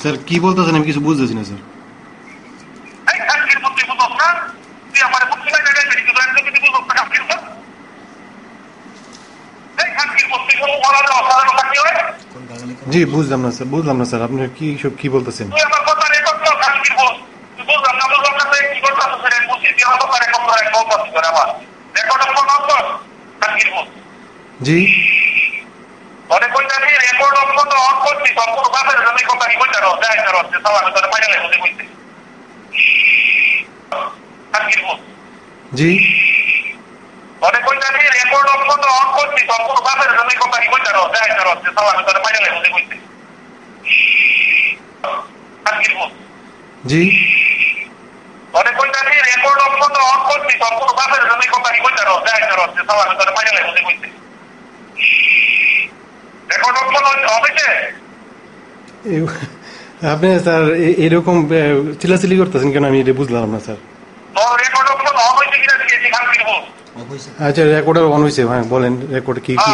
Sir কি বলতেছেন আমি কিছু বুঝতেছি না স্যার। জি বুঝলাম না স্যার আপনি কি সব কি বলতেছেন? জি জি জি আপনি স্যার এরকম চিল্লাচিল্লি করতেছেন কেন? আমি এটা বুঝলাম না স্যার। আচ্ছা রেকর্ডার অন হয়েছে, হ্যাঁ বলেন রেকর্ড কি কি?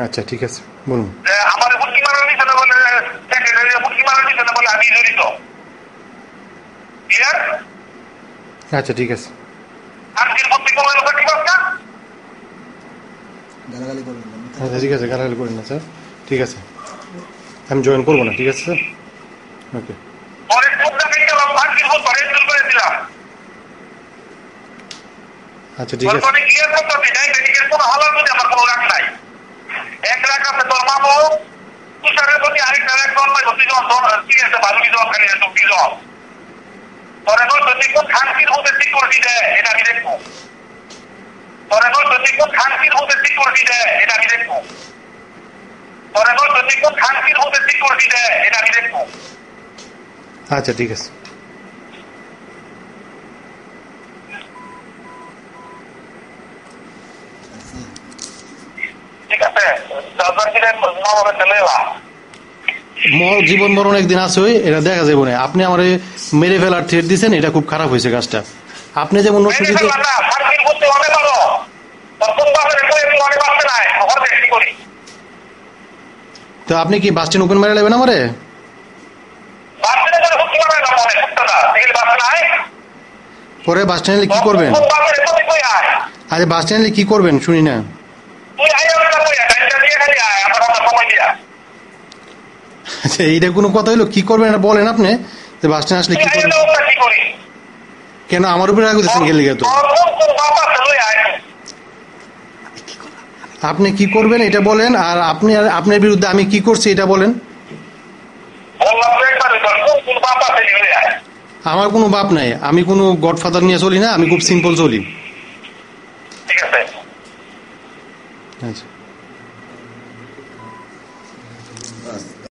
আচ্ছা ঠিক আছে বলুন। আচ্ছা ঠিক আছে। আচ্ছা ঠিক আছে, গালাগালি করেন না স্যার, ঠিক আছে আমি জয়েন করবো না, ঠিক আছে স্যার, ওকে। আচ্ছা ঠিক আছে। আচ্ছা ঠিক আছে। জীবন মরণ একদিন আছে, এটা দেখা যাবে না। আপনি আমার মেরে ফেলার থ্রেট দিচ্ছেন, এটা খুব খারাপ হয়েছে কাজটা। আপনি যেমন তো আপনি কি বাস স্ট্যান্ড ওপেন মেরে নেবেন আমারে? পরে বাস স্ট্যান্ডে কি করবেন? আরে বাস স্ট্যান্ডে কি করবেন শুনি না। আচ্ছা এইটা কোনো কথা হইলো? কি করবেন এটা বলেন আপনি, যে বাস স্ট্যান্ড আসলে কি করবেন। কেন আমার উপরে রাগ করতেছেন গেলে তো? আপনি কি করবেন এটা বলেন, আর আপনি আপনার বিরুদ্ধে আমি কি করছি এটা বলেন। আমার কোনো বাপ নাই, আমি কোনো গডফাদার নিয়ে চলি না, আমি খুব সিম্পল চলি। ঠিক আছে। আচ্ছা